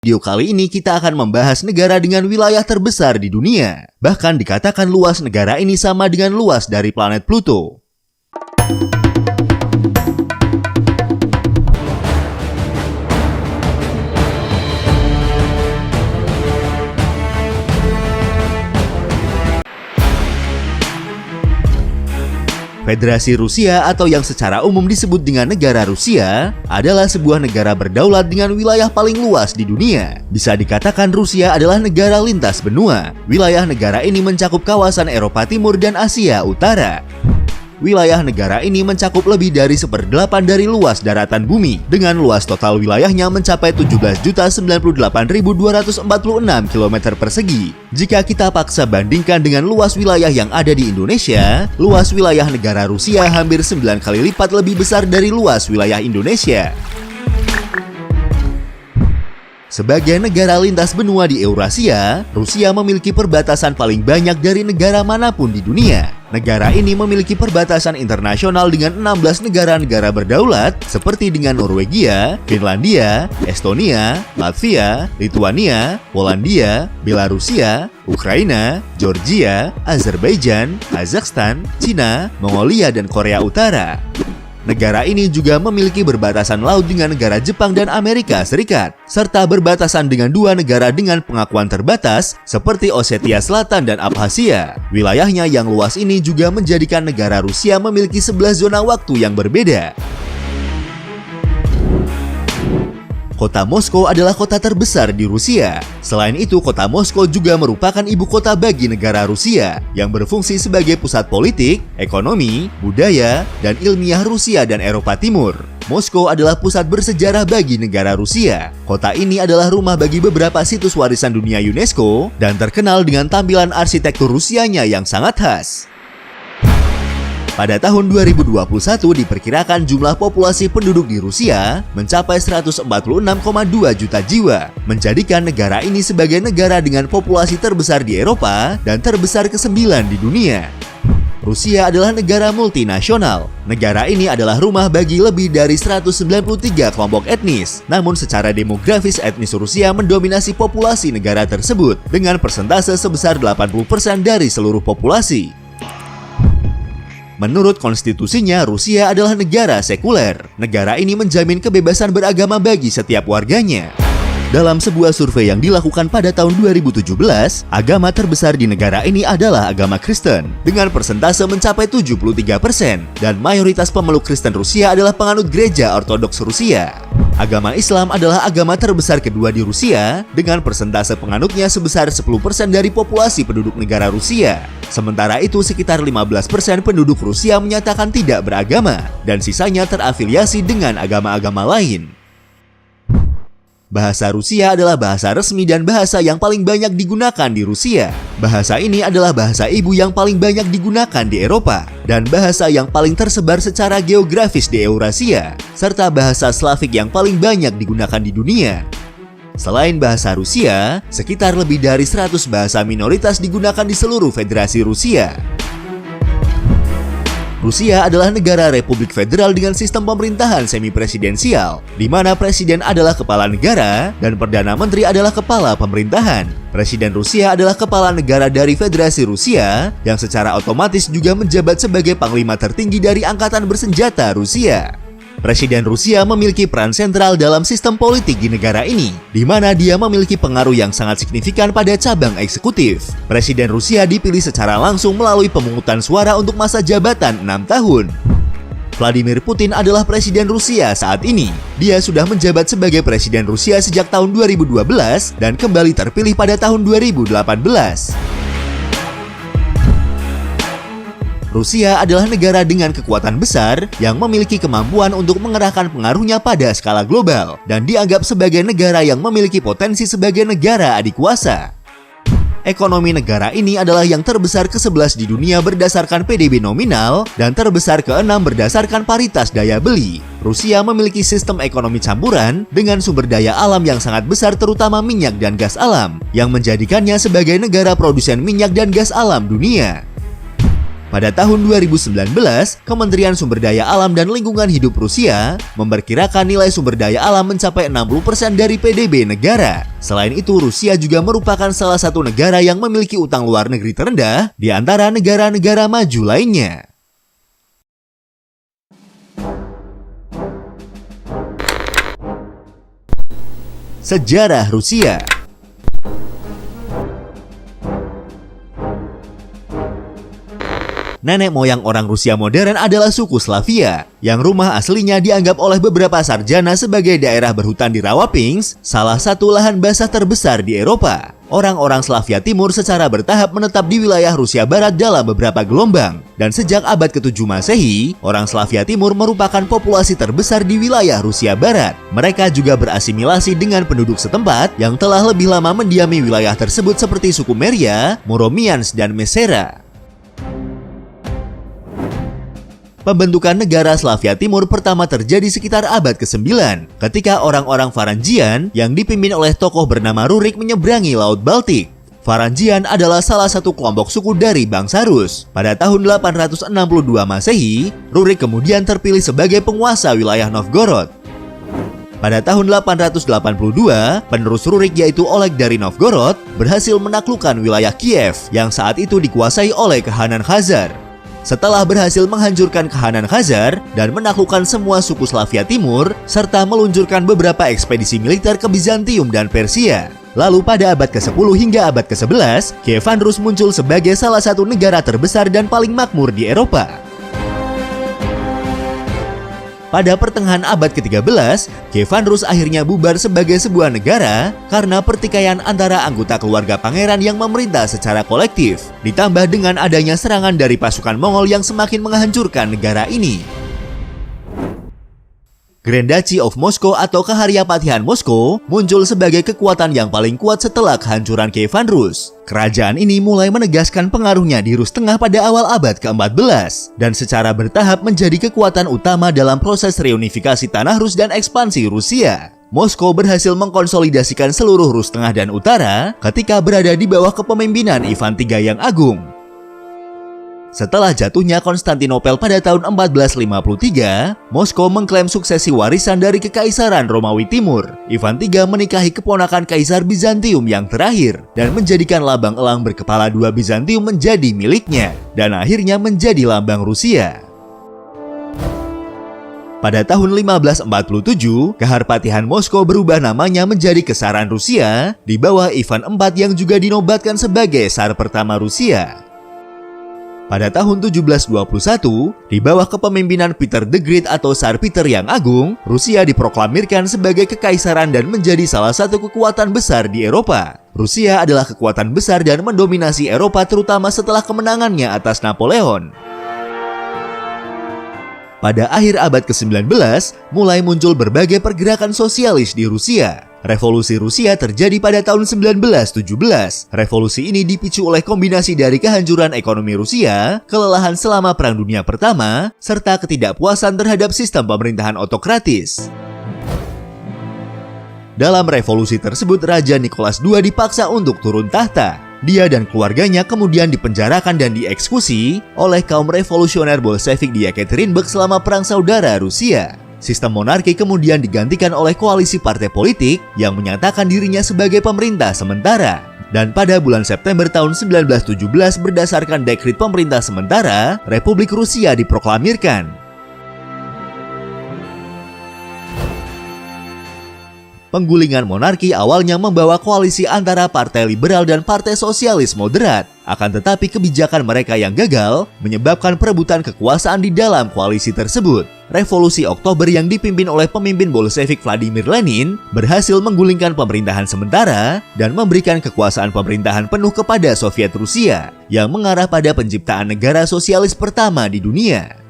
Video kali ini kita akan membahas negara dengan wilayah terbesar di dunia. Bahkan dikatakan luas negara ini sama dengan luas dari planet Pluto. Federasi Rusia atau yang secara umum disebut dengan negara Rusia adalah sebuah negara berdaulat dengan wilayah paling luas di dunia. Bisa dikatakan Rusia adalah negara lintas benua. Wilayah negara ini mencakup kawasan Eropa Timur dan Asia Utara. Wilayah negara ini mencakup lebih dari 1/8 dari luas daratan bumi, dengan luas total wilayahnya mencapai 17.098.246 km persegi. Jika kita paksa bandingkan dengan luas wilayah yang ada di Indonesia, luas wilayah negara Rusia hampir 9 kali lipat lebih besar dari luas wilayah Indonesia. Sebagai negara lintas benua di Eurasia, Rusia memiliki perbatasan paling banyak dari negara manapun di dunia. Negara ini memiliki perbatasan internasional dengan 16 negara-negara berdaulat seperti dengan Norwegia, Finlandia, Estonia, Latvia, Lituania, Polandia, Belarusia, Ukraina, Georgia, Azerbaijan, Kazakhstan, Cina, Mongolia, dan Korea Utara. Negara ini juga memiliki berbatasan laut dengan negara Jepang dan Amerika Serikat, serta berbatasan dengan dua negara dengan pengakuan terbatas seperti Ossetia Selatan dan Abkhazia. Wilayahnya yang luas ini juga menjadikan negara Rusia memiliki 11 zona waktu yang berbeda. Kota Moskow adalah kota terbesar di Rusia. Selain itu, kota Moskow juga merupakan ibu kota bagi negara Rusia yang berfungsi sebagai pusat politik, ekonomi, budaya, dan ilmiah Rusia dan Eropa Timur. Moskow adalah pusat bersejarah bagi negara Rusia. Kota ini adalah rumah bagi beberapa situs warisan dunia UNESCO dan terkenal dengan tampilan arsitektur Rusianya yang sangat khas. Pada tahun 2021 diperkirakan jumlah populasi penduduk di Rusia mencapai 146,2 juta jiwa, menjadikan negara ini sebagai negara dengan populasi terbesar di Eropa dan terbesar ke-9 di dunia. Rusia adalah negara multinasional. Negara ini adalah rumah bagi lebih dari 193 kelompok etnis. Namun secara demografis etnis Rusia mendominasi populasi negara tersebut dengan persentase sebesar 80% dari seluruh populasi. Menurut konstitusinya, Rusia adalah negara sekuler. Negara ini menjamin kebebasan beragama bagi setiap warganya. Dalam sebuah survei yang dilakukan pada tahun 2017, agama terbesar di negara ini adalah agama Kristen, dengan persentase mencapai 73%, dan mayoritas pemeluk Kristen Rusia adalah penganut gereja Ortodoks Rusia. Agama Islam adalah agama terbesar kedua di Rusia, dengan persentase penganutnya sebesar 10% dari populasi penduduk negara Rusia. Sementara itu, sekitar 15% penduduk Rusia menyatakan tidak beragama, dan sisanya terafiliasi dengan agama-agama lain. Bahasa Rusia adalah bahasa resmi dan bahasa yang paling banyak digunakan di Rusia. Bahasa ini adalah bahasa ibu yang paling banyak digunakan di Eropa, dan bahasa yang paling tersebar secara geografis di Eurasia, serta bahasa Slavik yang paling banyak digunakan di dunia. Selain bahasa Rusia, sekitar lebih dari 100 bahasa minoritas digunakan di seluruh Federasi Rusia. Rusia adalah negara republik federal dengan sistem pemerintahan semi-presidensial, di mana presiden adalah kepala negara dan perdana menteri adalah kepala pemerintahan. Presiden Rusia adalah kepala negara dari Federasi Rusia yang secara otomatis juga menjabat sebagai panglima tertinggi dari angkatan bersenjata Rusia. Presiden Rusia memiliki peran sentral dalam sistem politik di negara ini, di mana dia memiliki pengaruh yang sangat signifikan pada cabang eksekutif. Presiden Rusia dipilih secara langsung melalui pemungutan suara untuk masa jabatan 6 tahun. Vladimir Putin adalah presiden Rusia saat ini. Dia sudah menjabat sebagai presiden Rusia sejak tahun 2012 dan kembali terpilih pada tahun 2018. Rusia adalah negara dengan kekuatan besar yang memiliki kemampuan untuk mengerahkan pengaruhnya pada skala global dan dianggap sebagai negara yang memiliki potensi sebagai negara adikuasa. Ekonomi negara ini adalah yang terbesar ke-11 di dunia berdasarkan PDB nominal dan terbesar ke-6 berdasarkan paritas daya beli. Rusia memiliki sistem ekonomi campuran dengan sumber daya alam yang sangat besar terutama minyak dan gas alam, yang menjadikannya sebagai negara produsen minyak dan gas alam dunia. Pada tahun 2019, Kementerian Sumber Daya Alam dan Lingkungan Hidup Rusia memperkirakan nilai sumber daya alam mencapai 60% dari PDB negara. Selain itu, Rusia juga merupakan salah satu negara yang memiliki utang luar negeri terendah di antara negara-negara maju lainnya. Sejarah Rusia. Nenek moyang orang Rusia modern adalah suku Slavia, yang rumah aslinya dianggap oleh beberapa sarjana sebagai daerah berhutan di Rawapings, salah satu lahan basah terbesar di Eropa. Orang-orang Slavia Timur secara bertahap menetap di wilayah Rusia Barat dalam beberapa gelombang, dan sejak abad ke-7 Masehi, orang Slavia Timur merupakan populasi terbesar di wilayah Rusia Barat. Mereka juga berasimilasi dengan penduduk setempat yang telah lebih lama mendiami wilayah tersebut seperti suku Meria, Moromians, dan Mesera. Pembentukan negara Slavia Timur pertama terjadi sekitar abad ke-9 ketika orang-orang Varangian yang dipimpin oleh tokoh bernama Rurik menyeberangi Laut Baltik. Varangian adalah salah satu kelompok suku dari bangsa Rus. Pada tahun 862 Masehi, Rurik kemudian terpilih sebagai penguasa wilayah Novgorod. Pada tahun 882, penerus Rurik yaitu Oleg dari Novgorod berhasil menaklukkan wilayah Kiev yang saat itu dikuasai oleh Kehanan Khazar. Setelah berhasil menghancurkan Kehanan Khazar dan menaklukkan semua suku Slavia Timur, serta meluncurkan beberapa ekspedisi militer ke Bizantium dan Persia. Lalu pada abad ke-10 hingga abad ke-11, Kievan Rus muncul sebagai salah satu negara terbesar dan paling makmur di Eropa. Pada pertengahan abad ke-13, Kievan Rus akhirnya bubar sebagai sebuah negara karena pertikaian antara anggota keluarga pangeran yang memerintah secara kolektif, ditambah dengan adanya serangan dari pasukan Mongol yang semakin menghancurkan negara ini. Grand Duchy of Moscow atau Keharyapatihan Moskow muncul sebagai kekuatan yang paling kuat setelah kehancuran Kievan Rus. Kerajaan ini mulai menegaskan pengaruhnya di Rus Tengah pada awal abad ke-14 dan secara bertahap menjadi kekuatan utama dalam proses reunifikasi tanah Rus dan ekspansi Rusia. Moskow berhasil mengkonsolidasikan seluruh Rus Tengah dan Utara ketika berada di bawah kepemimpinan Ivan III yang Agung. Setelah jatuhnya Konstantinopel pada tahun 1453, Moskow mengklaim suksesi warisan dari Kekaisaran Romawi Timur. Ivan III menikahi keponakan Kaisar Bizantium yang terakhir dan menjadikan lambang elang berkepala dua Bizantium menjadi miliknya dan akhirnya menjadi lambang Rusia. Pada tahun 1547, Keharpatihan Moskow berubah namanya menjadi Kesaran Rusia di bawah Ivan IV yang juga dinobatkan sebagai Tsar pertama Rusia. Pada tahun 1721, di bawah kepemimpinan Peter the Great atau Tsar Peter yang Agung, Rusia diproklamirkan sebagai kekaisaran dan menjadi salah satu kekuatan besar di Eropa. Rusia adalah kekuatan besar dan mendominasi Eropa terutama setelah kemenangannya atas Napoleon. Pada akhir abad ke-19, mulai muncul berbagai pergerakan sosialis di Rusia. Revolusi Rusia terjadi pada tahun 1917. Revolusi ini dipicu oleh kombinasi dari kehancuran ekonomi Rusia, kelelahan selama Perang Dunia Pertama, serta ketidakpuasan terhadap sistem pemerintahan otokratis. Dalam revolusi tersebut, Raja Nicholas II dipaksa untuk turun tahta. Dia dan keluarganya kemudian dipenjarakan dan dieksekusi oleh kaum revolusioner Bolshevik di Yekaterinburg selama Perang Saudara Rusia. Sistem monarki kemudian digantikan oleh koalisi partai politik yang menyatakan dirinya sebagai pemerintah sementara. Dan pada bulan September tahun 1917 berdasarkan dekrit pemerintah sementara, Republik Rusia diproklamirkan. Penggulingan monarki awalnya membawa koalisi antara Partai Liberal dan Partai Sosialis Moderat. Akan tetapi kebijakan mereka yang gagal menyebabkan perebutan kekuasaan di dalam koalisi tersebut. Revolusi Oktober yang dipimpin oleh pemimpin Bolshevik Vladimir Lenin berhasil menggulingkan pemerintahan sementara dan memberikan kekuasaan pemerintahan penuh kepada Soviet Rusia yang mengarah pada penciptaan negara sosialis pertama di dunia.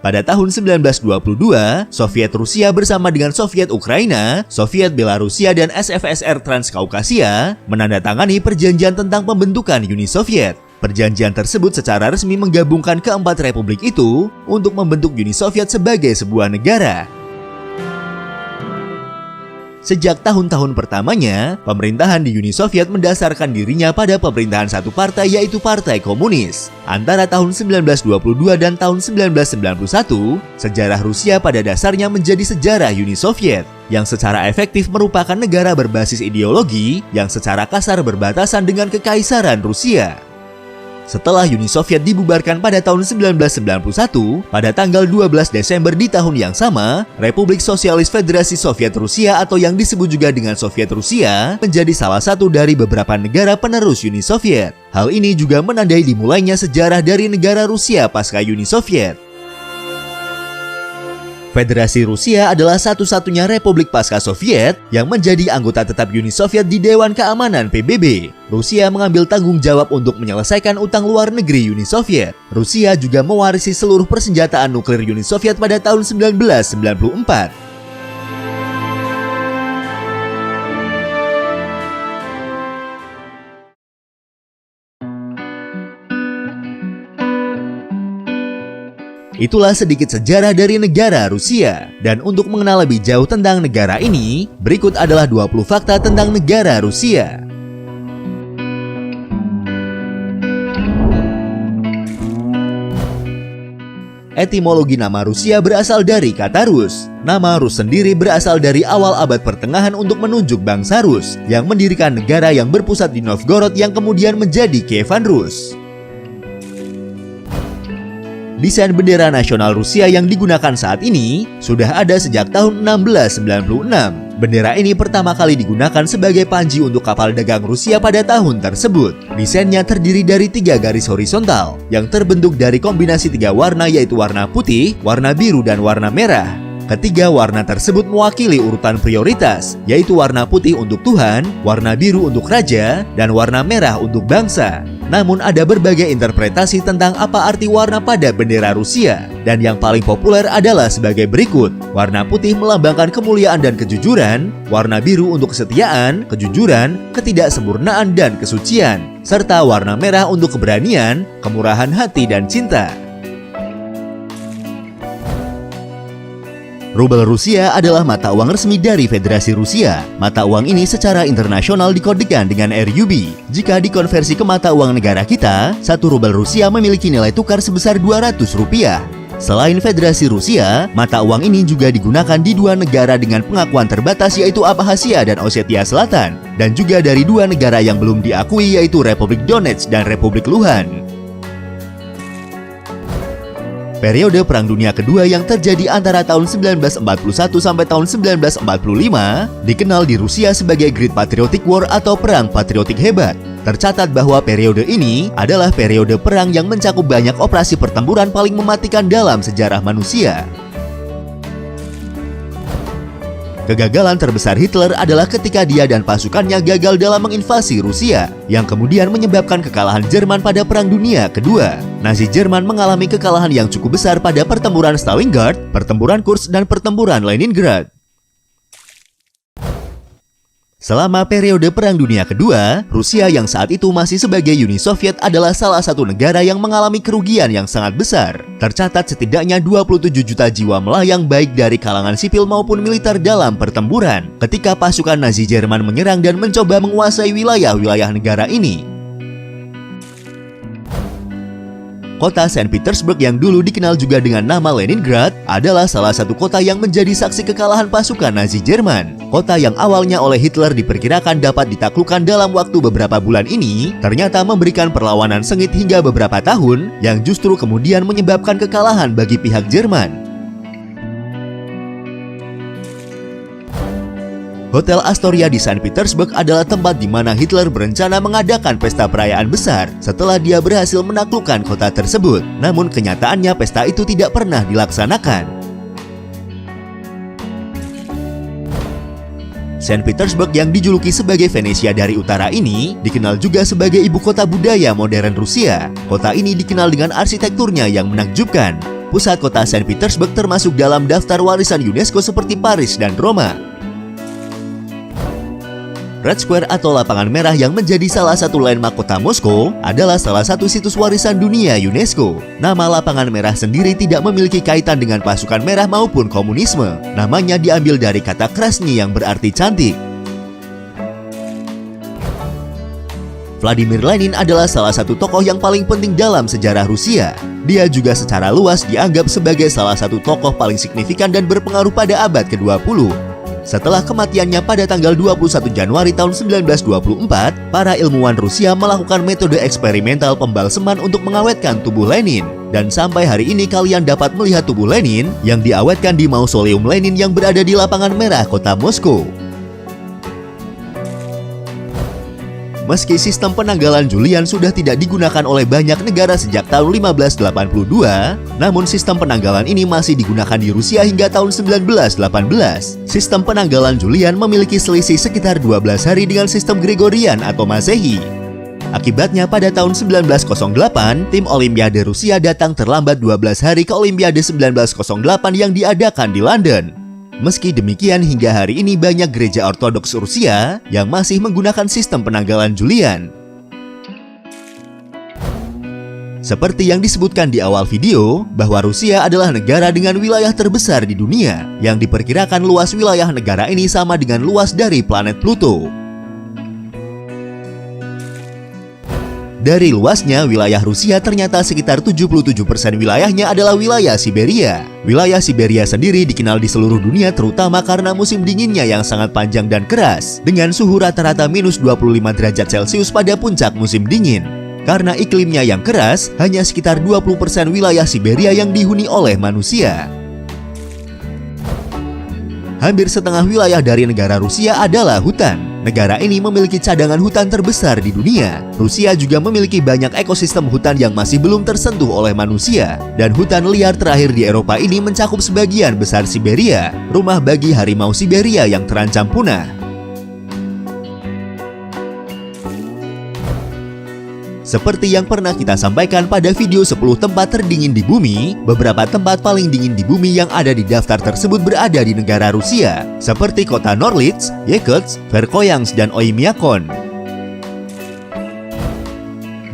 Pada tahun 1922, Soviet Rusia bersama dengan Soviet Ukraina, Soviet Belarusia, dan SFSR Transkaukasia menandatangani perjanjian tentang pembentukan Uni Soviet. Perjanjian tersebut secara resmi menggabungkan keempat republik itu untuk membentuk Uni Soviet sebagai sebuah negara. Sejak tahun-tahun pertamanya, pemerintahan di Uni Soviet mendasarkan dirinya pada pemerintahan satu partai yaitu Partai Komunis. Antara tahun 1922 dan tahun 1991, sejarah Rusia pada dasarnya menjadi sejarah Uni Soviet, yang secara efektif merupakan negara berbasis ideologi yang secara kasar berbatasan dengan Kekaisaran Rusia. Setelah Uni Soviet dibubarkan pada tahun 1991, pada tanggal 12 Desember di tahun yang sama, Republik Sosialis Federasi Soviet Rusia atau yang disebut juga dengan Soviet Rusia menjadi salah satu dari beberapa negara penerus Uni Soviet. Hal ini juga menandai dimulainya sejarah dari negara Rusia pasca Uni Soviet. Federasi Rusia adalah satu-satunya republik pasca Soviet yang menjadi anggota tetap Uni Soviet di Dewan Keamanan PBB. Rusia mengambil tanggung jawab untuk menyelesaikan utang luar negeri Uni Soviet. Rusia juga mewarisi seluruh persenjataan nuklir Uni Soviet pada tahun 1994. Itulah sedikit sejarah dari negara Rusia. Dan untuk mengenal lebih jauh tentang negara ini, berikut adalah 20 fakta tentang negara Rusia. Etimologi nama Rusia berasal dari kata Rus. Nama Rus sendiri berasal dari awal abad pertengahan untuk menunjuk bangsa Rus yang mendirikan negara yang berpusat di Novgorod yang kemudian menjadi Kievan Rus. Desain bendera nasional Rusia yang digunakan saat ini sudah ada sejak tahun 1696. Bendera ini pertama kali digunakan sebagai panji untuk kapal dagang Rusia pada tahun tersebut. Desainnya terdiri dari 3 garis horizontal yang terbentuk dari kombinasi 3 warna yaitu warna putih, warna biru, dan warna merah. Ketiga warna tersebut mewakili urutan prioritas, yaitu warna putih untuk Tuhan, warna biru untuk raja, dan warna merah untuk bangsa. Namun ada berbagai interpretasi tentang apa arti warna pada bendera Rusia, dan yang paling populer adalah sebagai berikut. Warna putih melambangkan kemuliaan dan kejujuran, warna biru untuk kesetiaan, kejujuran, ketidaksempurnaan, dan kesucian, serta warna merah untuk keberanian, kemurahan hati, dan cinta. Rubel Rusia adalah mata uang resmi dari Federasi Rusia. Mata uang ini secara internasional dikodekan dengan RUB. Jika dikonversi ke mata uang negara kita, 1 rubel Rusia memiliki nilai tukar sebesar Rp200. Selain Federasi Rusia, mata uang ini juga digunakan di 2 negara dengan pengakuan terbatas yaitu Abkhazia dan Ossetia Selatan, dan juga dari 2 negara yang belum diakui yaitu Republik Donetsk dan Republik Luhansk. Periode Perang Dunia Kedua yang terjadi antara tahun 1941 sampai tahun 1945 dikenal di Rusia sebagai Great Patriotic War atau Perang Patriotik Hebat. Tercatat bahwa periode ini adalah periode perang yang mencakup banyak operasi pertempuran paling mematikan dalam sejarah manusia. Kegagalan terbesar Hitler adalah ketika dia dan pasukannya gagal dalam menginvasi Rusia, yang kemudian menyebabkan kekalahan Jerman pada Perang Dunia Kedua. Nazi Jerman mengalami kekalahan yang cukup besar pada pertempuran Stalingrad, pertempuran Kursk, dan pertempuran Leningrad. Selama periode Perang Dunia Kedua, Rusia yang saat itu masih sebagai Uni Soviet adalah salah satu negara yang mengalami kerugian yang sangat besar. Tercatat setidaknya 27 juta jiwa melayang baik dari kalangan sipil maupun militer dalam pertempuran ketika pasukan Nazi Jerman menyerang dan mencoba menguasai wilayah-wilayah negara ini. Kota Saint Petersburg yang dulu dikenal juga dengan nama Leningrad adalah salah satu kota yang menjadi saksi kekalahan pasukan Nazi Jerman. Kota yang awalnya oleh Hitler diperkirakan dapat ditaklukkan dalam waktu beberapa bulan ini, ternyata memberikan perlawanan sengit hingga beberapa tahun yang justru kemudian menyebabkan kekalahan bagi pihak Jerman. Hotel Astoria di Saint Petersburg adalah tempat di mana Hitler berencana mengadakan pesta perayaan besar setelah dia berhasil menaklukkan kota tersebut. Namun kenyataannya pesta itu tidak pernah dilaksanakan. Saint Petersburg yang dijuluki sebagai Venesia dari utara ini dikenal juga sebagai ibu kota budaya modern Rusia. Kota ini dikenal dengan arsitekturnya yang menakjubkan. Pusat kota Saint Petersburg termasuk dalam daftar warisan UNESCO seperti Paris dan Roma. Red Square atau lapangan merah yang menjadi salah satu landmark kota Moskow adalah salah satu situs warisan dunia UNESCO. Nama lapangan merah sendiri tidak memiliki kaitan dengan pasukan merah maupun komunisme. Namanya diambil dari kata Krasny yang berarti cantik. Vladimir Lenin adalah salah satu tokoh yang paling penting dalam sejarah Rusia. Dia juga secara luas dianggap sebagai salah satu tokoh paling signifikan dan berpengaruh pada abad ke-20. Setelah kematiannya pada tanggal 21 Januari tahun 1924, para ilmuwan Rusia melakukan metode eksperimental pembalseman untuk mengawetkan tubuh Lenin. Dan sampai hari ini kalian dapat melihat tubuh Lenin yang diawetkan di Mausoleum Lenin yang berada di lapangan merah kota Moskow. Meski sistem penanggalan Julian sudah tidak digunakan oleh banyak negara sejak tahun 1582, namun sistem penanggalan ini masih digunakan di Rusia hingga tahun 1918. Sistem penanggalan Julian memiliki selisih sekitar 12 hari dengan sistem Gregorian atau Masehi. Akibatnya pada tahun 1908, tim Olimpiade Rusia datang terlambat 12 hari ke Olimpiade 1908 yang diadakan di London. Meski demikian, hingga hari ini banyak gereja Ortodoks Rusia yang masih menggunakan sistem penanggalan Julian. Seperti yang disebutkan di awal video, bahwa Rusia adalah negara dengan wilayah terbesar di dunia, yang diperkirakan luas wilayah negara ini sama dengan luas dari planet Pluto. Dari luasnya, wilayah Rusia ternyata sekitar 77% wilayahnya adalah wilayah Siberia. Wilayah Siberia sendiri dikenal di seluruh dunia terutama karena musim dinginnya yang sangat panjang dan keras, dengan suhu rata-rata minus 25 derajat Celcius pada puncak musim dingin. Karena iklimnya yang keras, hanya sekitar 20% wilayah Siberia yang dihuni oleh manusia. Hampir setengah wilayah dari negara Rusia adalah hutan. Negara ini memiliki cadangan hutan terbesar di dunia. Rusia juga memiliki banyak ekosistem hutan yang masih belum tersentuh oleh manusia. Dan hutan liar terakhir di Eropa ini mencakup sebagian besar Siberia, rumah bagi harimau Siberia yang terancam punah. Seperti yang pernah kita sampaikan pada video 10 tempat terdingin di bumi, beberapa tempat paling dingin di bumi yang ada di daftar tersebut berada di negara Rusia, seperti kota Norlitz, Yakutsk, Verkhoyansk, dan Oymyakon.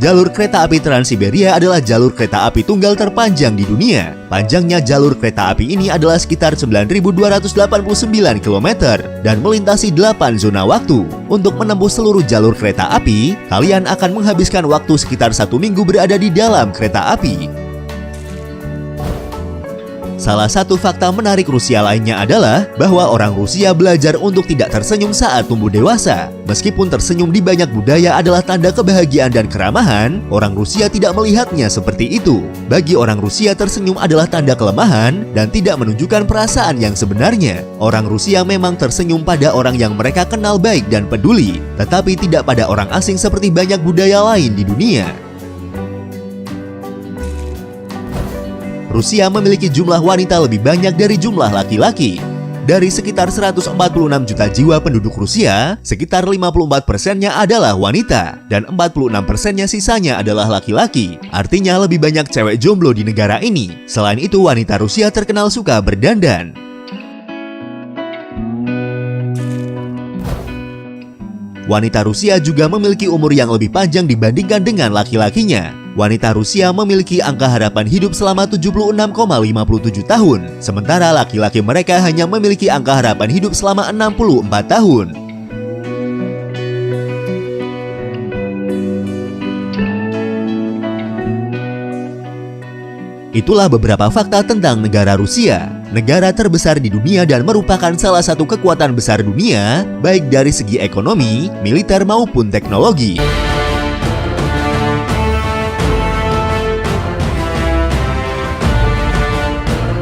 Jalur kereta api Trans-Siberia adalah jalur kereta api tunggal terpanjang di dunia. Panjangnya jalur kereta api ini adalah sekitar 9.289 km dan melintasi 8 zona waktu. Untuk menembus seluruh jalur kereta api, kalian akan menghabiskan waktu sekitar 1 minggu berada di dalam kereta api. Salah satu fakta menarik Rusia lainnya adalah bahwa orang Rusia belajar untuk tidak tersenyum saat tumbuh dewasa. Meskipun tersenyum di banyak budaya adalah tanda kebahagiaan dan keramahan, orang Rusia tidak melihatnya seperti itu. Bagi orang Rusia, tersenyum adalah tanda kelemahan dan tidak menunjukkan perasaan yang sebenarnya. Orang Rusia memang tersenyum pada orang yang mereka kenal baik dan peduli, tetapi tidak pada orang asing seperti banyak budaya lain di dunia. Rusia memiliki jumlah wanita lebih banyak dari jumlah laki-laki. Dari sekitar 146 juta jiwa penduduk Rusia, sekitar 54%-nya adalah wanita, dan 46%-nya sisanya adalah laki-laki. Artinya lebih banyak cewek jomblo di negara ini. Selain itu, wanita Rusia terkenal suka berdandan. Wanita Rusia juga memiliki umur yang lebih panjang dibandingkan dengan laki-lakinya. Wanita Rusia memiliki angka harapan hidup selama 76,57 tahun, sementara laki-laki mereka hanya memiliki angka harapan hidup selama 64 tahun. Itulah beberapa fakta tentang negara Rusia, negara terbesar di dunia dan merupakan salah satu kekuatan besar dunia, baik dari segi ekonomi, militer maupun teknologi.